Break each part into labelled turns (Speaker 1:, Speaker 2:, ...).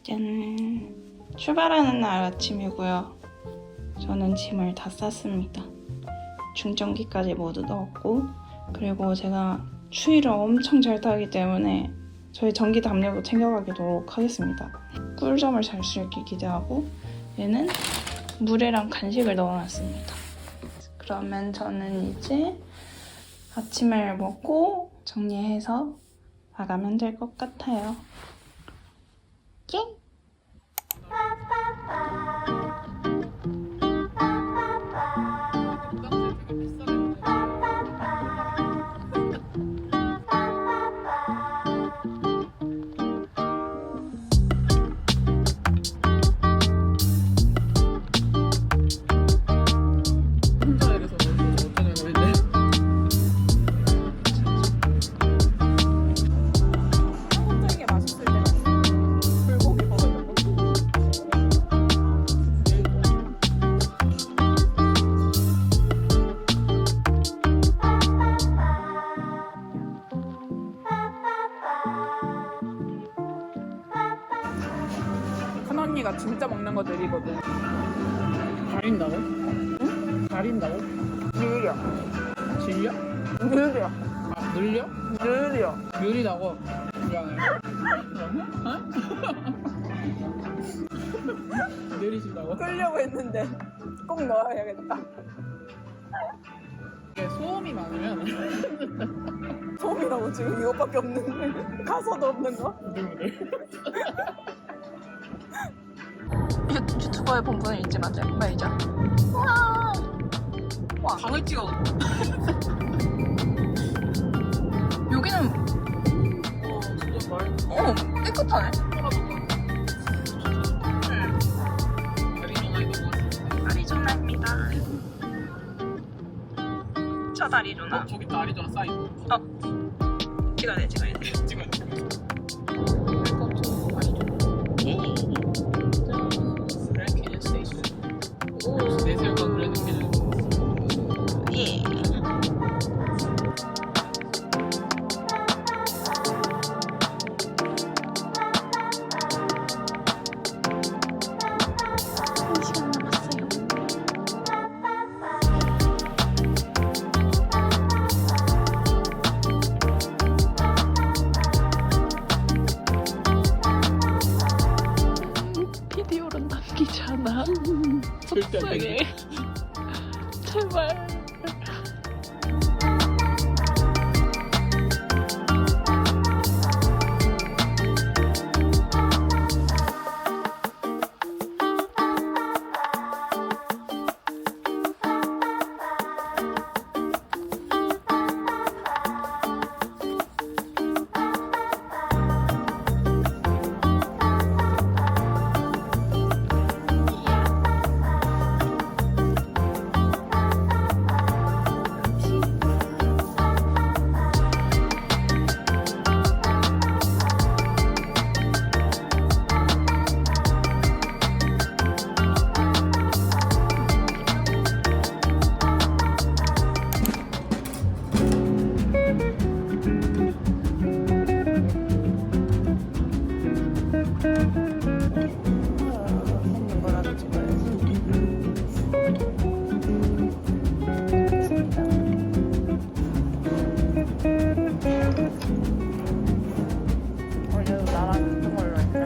Speaker 1: 짠! 출발하는 날 아침이고요. 저는 짐을 다 쌌습니다. 충전기까지 모두 넣었고, 그리고 제가 추위를 엄청 잘 타기 때문에 저희 전기 담요도 챙겨가도록 하겠습니다. 꿀잠을 잘 수 있게 기대하고, 얘는 물이랑 간식을 넣어놨습니다. 그러면 저는 이제 아침을 먹고 정리해서 나가면 될 것 같아요. 예?
Speaker 2: 큰언니가 진짜 먹는 거 느리거든.
Speaker 3: 가린다고? 응? 가린다고?
Speaker 2: 느려.
Speaker 3: 질려?
Speaker 2: 느려.
Speaker 3: 아, 늘려?
Speaker 2: 느려.
Speaker 3: 느리다고? 미안해. 느리시다고?
Speaker 2: 끌려고 했는데 꼭 넣어야겠다.
Speaker 3: 이게 소음이 많으면
Speaker 2: 소음이라고 지금 이것밖에 없는데 가사도 없는 거?
Speaker 1: 유튜버의 본분을 잊지 말자. 와.
Speaker 3: 방을 찍어.
Speaker 1: 여기는
Speaker 3: 진짜 말.
Speaker 1: 깨끗하네. 아리조나입니다. 첫 아리조나.
Speaker 3: 저기 또 아리조나 사이드.
Speaker 1: 찍어야 돼.
Speaker 3: 찍어. 그랜드 스테이션. 내세우가 그랜드 캐년.
Speaker 1: 예. 비디오를 남기잖아.
Speaker 3: 절대 안
Speaker 1: 속상해. 제발.
Speaker 2: 먹는 거라도 찍어야지. 원래도 나랑 있는 걸로 했대.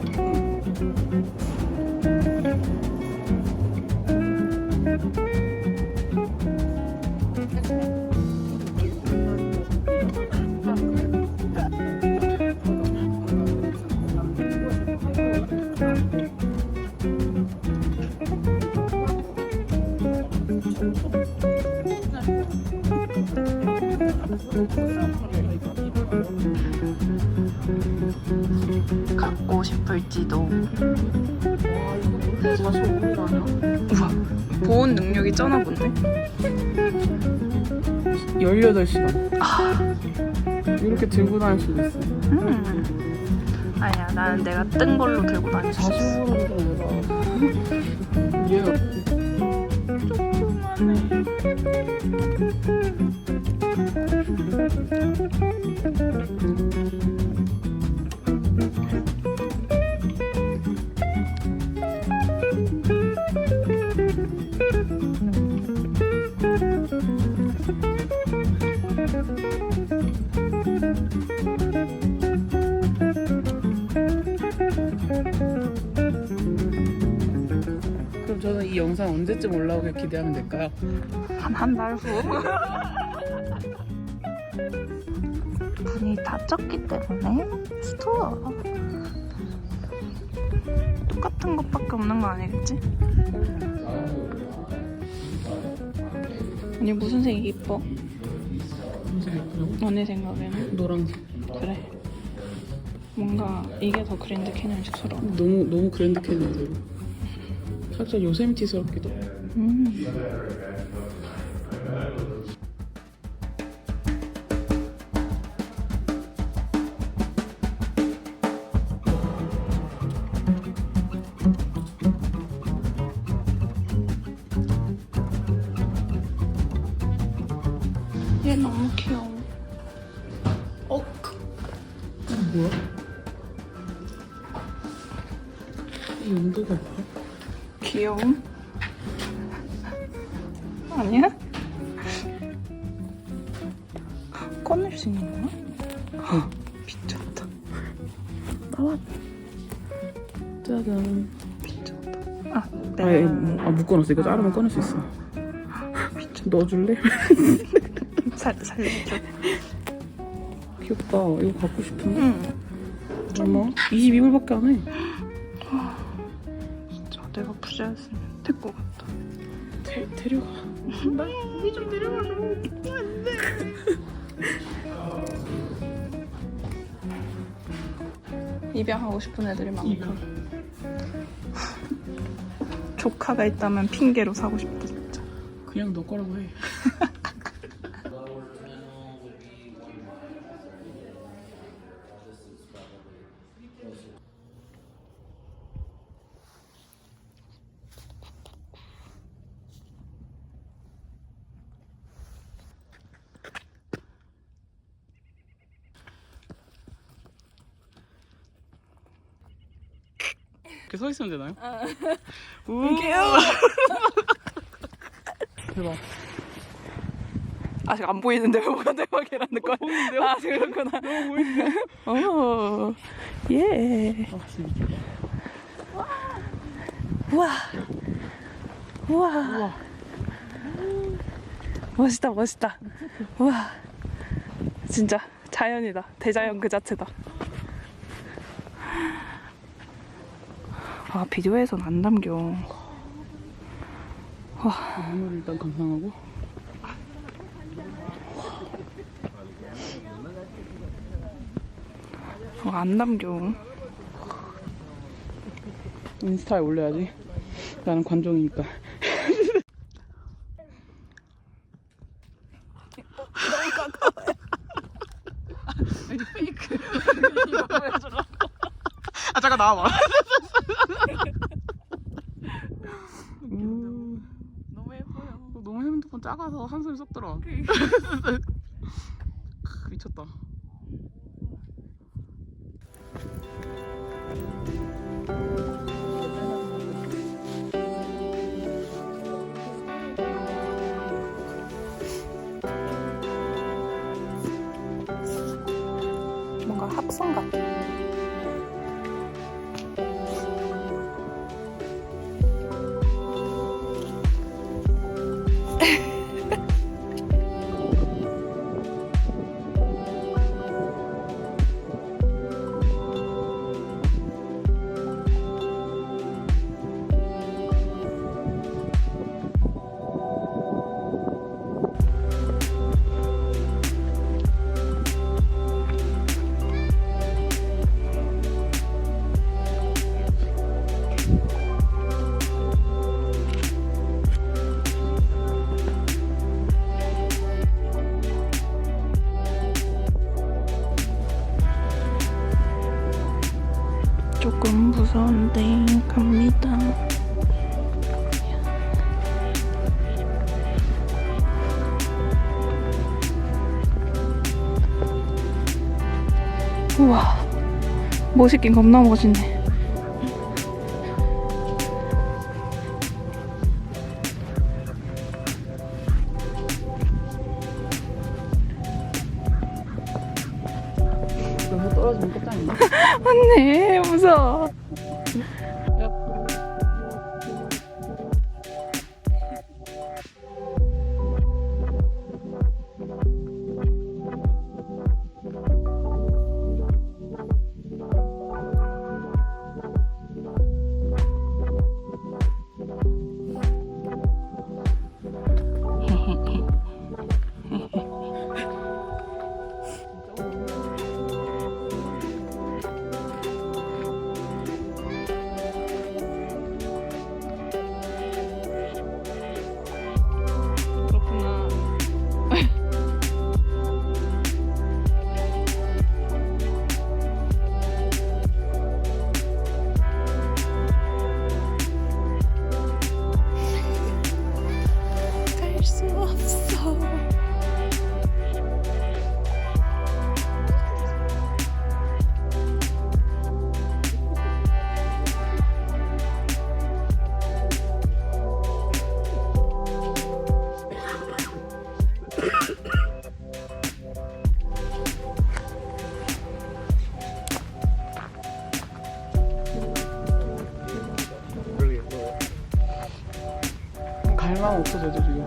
Speaker 1: 갖고 싶을지도.
Speaker 2: 와 이거 45분이라냐?
Speaker 1: 우와, 보온 능력이 쩌나 본데?
Speaker 2: 18시간. 이렇게 들고 다닐 수도 있어.
Speaker 1: 아니야, 나는 내가 뜬 걸로 들고 다닐 수 있어.
Speaker 2: 45분인데 내가 얘가
Speaker 1: 조그만해.
Speaker 2: 그럼 저는 이 영상 언제쯤 올라오길 기대하면 될까요?
Speaker 1: 한 달 후. 문이 닫혔기 때문에 스토어. 똑같은 것밖에 없는 거 아니겠지? 아니 무슨 색이 이뻐?
Speaker 2: 무슨 예쁘냐고?
Speaker 1: 너네 생각에는?
Speaker 2: 노란색.
Speaker 1: 그래. 뭔가 이게 더 그랜드 캐년식스러워.
Speaker 2: 너무 그랜드 캐니언대로. 살짝 요세미티스럽기도.
Speaker 1: 얘 너무 귀여워.
Speaker 2: 뭐야? 이 온도가 뭐야?
Speaker 1: 귀여움? 아니야? 꺼낼 수 있는 거야?
Speaker 2: 어.
Speaker 1: 미쳤다.
Speaker 2: 나와. 짜잔.
Speaker 1: 미쳤다.
Speaker 2: 묶어놨어. 이거 자르면 꺼낼 수 있어. 넣어줄래?
Speaker 1: 살려줘.
Speaker 2: 귀엽다. 이거 갖고 싶은데.
Speaker 1: 응.
Speaker 2: 얼마? 22불밖에 안 해.
Speaker 1: 진짜 내가 부자였으면 데리고 갔다.
Speaker 2: 데려가.
Speaker 1: 나 여기 좀 데려가줘. 안 돼. 입양하고 싶은 애들이 많고. 조카가 있다면 핑계로 사고 싶다 진짜.
Speaker 2: 그냥 너 거라고 해. 이렇게 서 있으면 되나요?
Speaker 1: 귀여워.
Speaker 2: 대박.
Speaker 1: 아직 안 보이는데 뭐가 대박이라는 거야?
Speaker 2: 보이는데요?
Speaker 1: 아 그렇구나.
Speaker 2: 너무 보이는데?
Speaker 1: 오, 예.
Speaker 2: 아 진짜.
Speaker 1: 우와. 우와.
Speaker 2: 우와.
Speaker 1: 멋있다, 멋있다. 우와. 진짜 자연이다. 대자연 그 자체다. 아, 비디오에선 안 담겨. 와.
Speaker 2: 눈을 일단 감상하고.
Speaker 1: 안 담겨.
Speaker 2: 인스타에 올려야지. 나는 관종이니까.
Speaker 1: 너무 가까워요.
Speaker 2: 이게 페이크. 이거 보여주려고. 아 잠깐 나와봐.
Speaker 1: 너무 예뻐요.
Speaker 2: 너무 핸드폰 작아서 한숨이 쏙 들어. 미쳤다.
Speaker 1: 뭔가 합성 같아. 조금 무서운데 갑니다. 우와, 멋있긴 겁나 멋있네.
Speaker 2: 너무 떨어지면 끝장이야.
Speaker 1: 맞네, 무서워. 그렇구나. 갈 수 없어.
Speaker 2: 갈 마음 없어 쟤도 지금.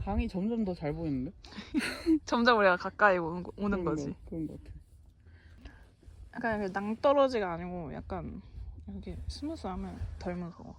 Speaker 2: 강이 점점 더 잘 보이는데?
Speaker 1: 점점 우리가 가까이 오는 거지.
Speaker 2: 그런 거 같아.
Speaker 1: 약간 이렇게 낭떠러지가 아니고 약간 이렇게 스무스하면 덜 무서워.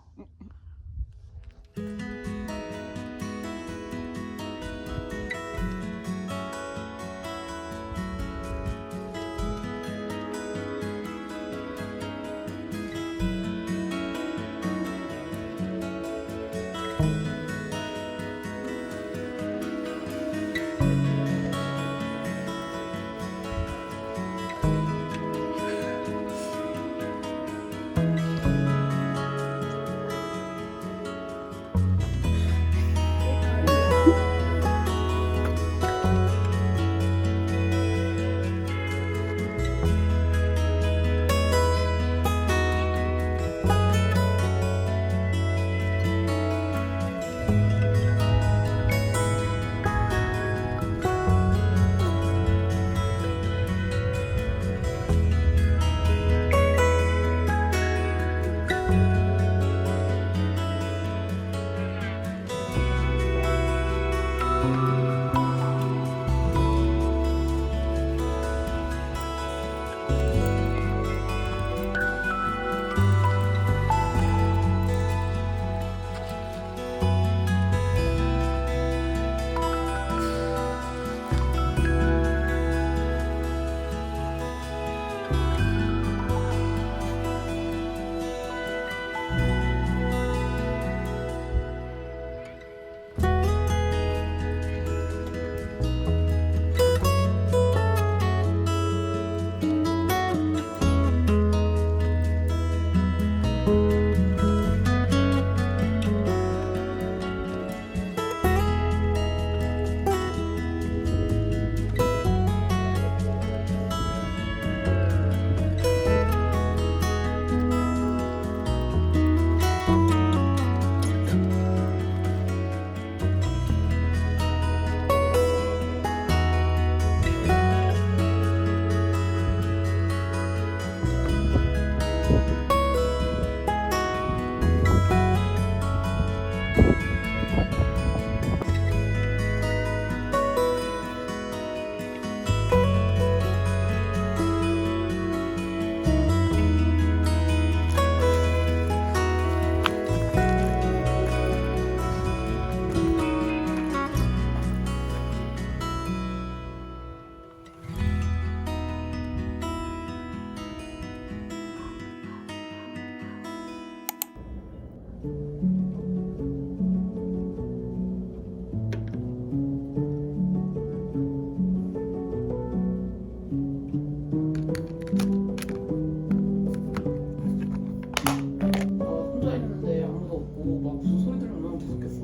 Speaker 2: 혼자 있는데 아무도 없고 막 무슨 소리 들으면 너무 무섭겠어.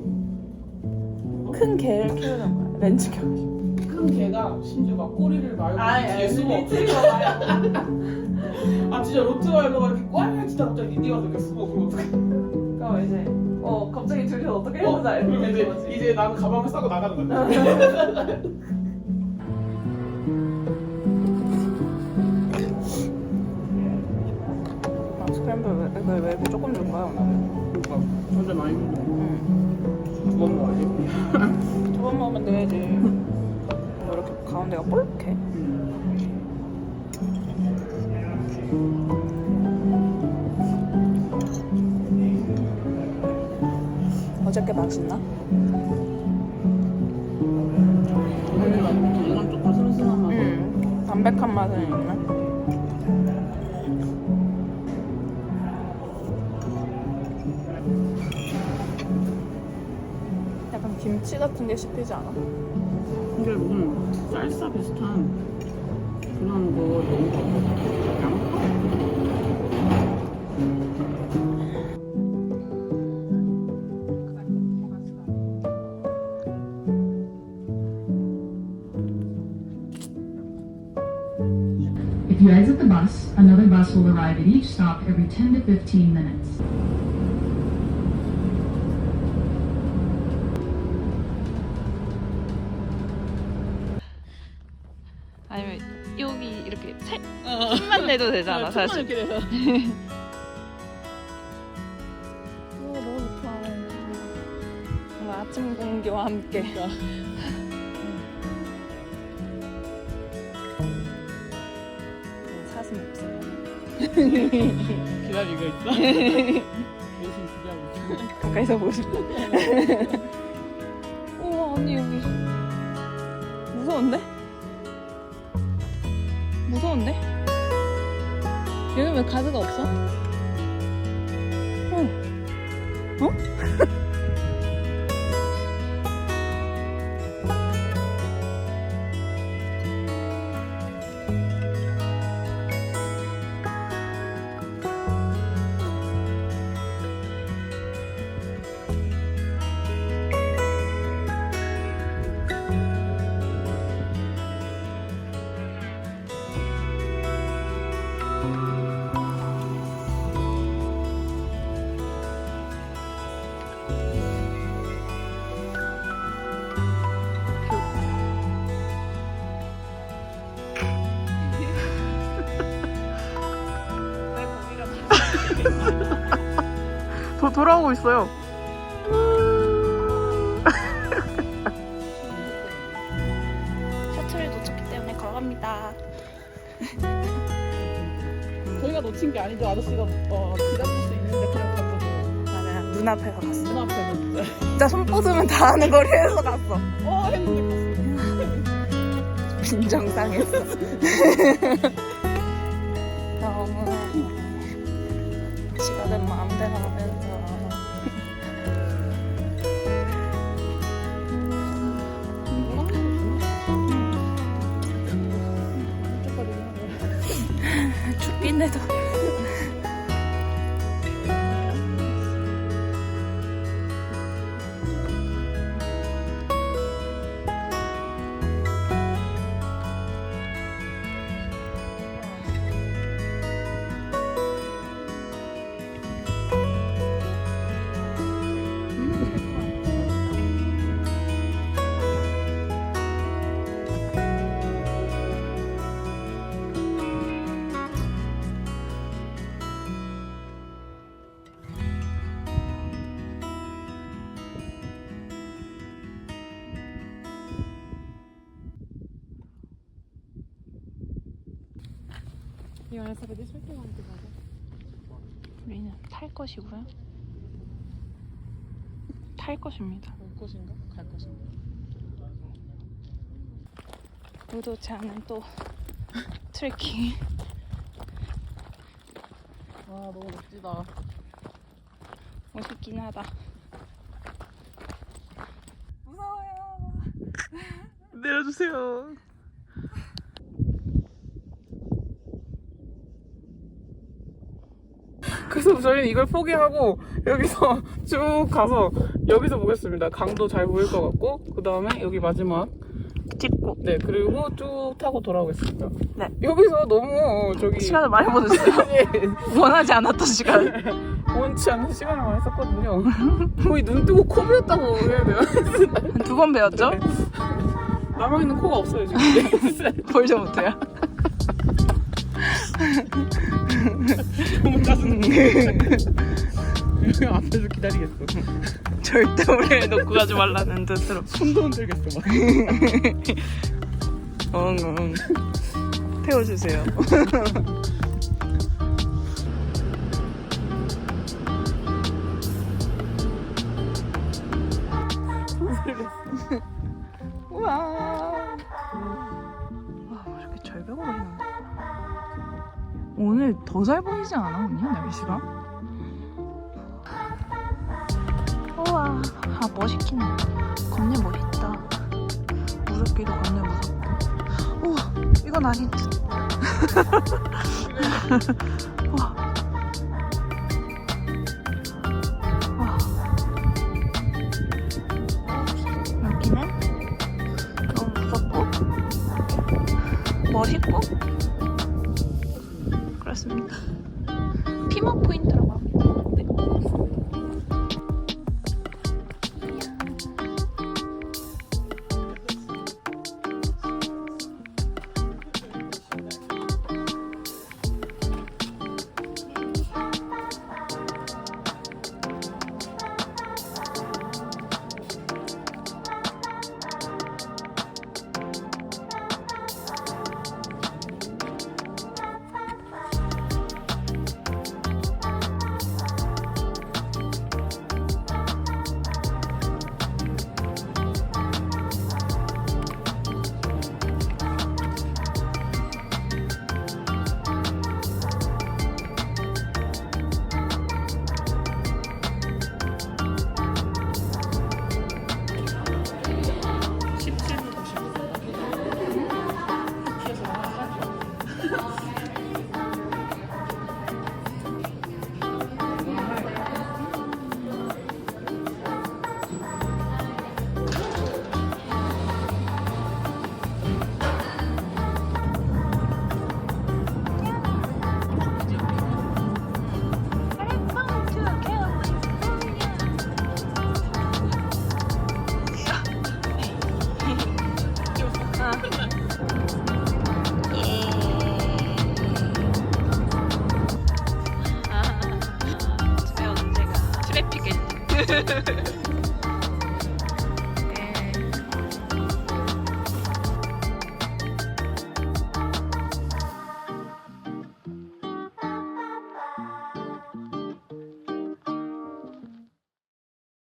Speaker 1: 큰 개를 키우는 거야. 렌즈 개.
Speaker 2: 큰 개가 심지어 막 꼬리를 말고 뒤에 숨어. 아 진짜 로트와일러가 이렇게 꽉 진짜 갑자기 니가 이렇게 숨어. 그럼 어떡해?
Speaker 1: 그럼 이제 갑자기 둘이서 어떻게 해보자
Speaker 2: 그럼
Speaker 1: 이렇게 되는 거지.
Speaker 2: 이제 나는 가방을 싸고 나가는 거야.
Speaker 1: 스크램블 왜 조금 준 거야 오늘?
Speaker 2: 그러니까 전자 많이 먹어.
Speaker 1: 응.
Speaker 2: 두 번 먹어야지.
Speaker 1: 2번 먹으면 되지. 왜 이렇게 가운데가 볼록해? 어저께 맛있나?
Speaker 2: 이건 조금 슴슴한 맛.
Speaker 1: 담백한 맛은 있나? 약간 김치 같은 게 씹히지 않아?
Speaker 2: 근데 무슨 쌀사 비슷한 그런 거 너무 양파?
Speaker 4: If you exit the bus, another bus will arrive at each stop every 10 to 15 minutes.
Speaker 1: 아니면 여기 이렇게 힘만 내도 되잖아 사실.
Speaker 2: 이렇게 돼서.
Speaker 1: 너무 좋다. 뭔가 아침 공기와 함께. 사슴 없어요.
Speaker 3: 기다리고 있어. 열심히 기대하고 있어.
Speaker 1: 가까이서 보고 싶어. 우와 언니 여기 무서운데? 무서운데? 여기 왜 가드가 없어? 어? 더 돌아오고 있어요. 셔틀을 놓쳤기 때문에 걸어갑니다.
Speaker 3: 저희가 놓친 게 아니죠. 아저씨가 기다릴 수 있는데 그냥 가서
Speaker 1: 나는 눈앞에서 갔어.
Speaker 3: 눈앞에서 진짜
Speaker 1: 진짜 손 뻗으면 다 하는 거리에서 갔어.
Speaker 3: 했는데 갔어요.
Speaker 1: 빈정상했어. 너무 지가 된 마음대로 하면서 죽긴 해도
Speaker 3: 이 안에서 그게 설득한테 가자.
Speaker 1: 우리는 탈 것이고요. 탈 것입니다.
Speaker 3: 올 것인가? 갈 것인가?
Speaker 1: 의도치 않은 또 트레킹.
Speaker 3: 아 너무 멋지다.
Speaker 1: 멋있긴 하다. 무서워요.
Speaker 3: 내려주세요. 그래서 저희는 이걸 포기하고 여기서 쭉 가서 여기서 보겠습니다. 강도 잘 보일 것 같고 그 다음에 여기 마지막
Speaker 1: 찍고
Speaker 3: 네 그리고 쭉 타고 돌아오겠습니다.
Speaker 1: 네.
Speaker 3: 여기서 너무 저기
Speaker 1: 시간을 많이 보냈어요. 원하지 않았던 시간.
Speaker 3: 원치 않는 시간을 많이 썼거든요. 거의 눈 뜨고 코 베었다고 해야 돼요.
Speaker 1: 한 두 번 배웠죠?
Speaker 3: 남아있는 코가 없어요 지금.
Speaker 1: 보이지 못해요.
Speaker 3: 너무 짜증나. 앞에서 기다리겠어.
Speaker 1: 절대 우리를 놓고 가지 말라는 뜻으로.
Speaker 3: 손도 흔들겠어 막.
Speaker 1: 엉엉. 태워주세요. 우와. 와, 왜 이렇게 절벽으로 해놨나? 오늘 더 잘 보이지 않아, 언니? 날씨가? 우와, 아, 멋있긴 해. 겁내 멋있다. 무섭기도 겁내 무섭고. 우와, 이건 아닌 듯. 우와. 와. 여기는 너무 무섭고 멋있고 그렇습니다. 피머 포인트라고 합니다. 네.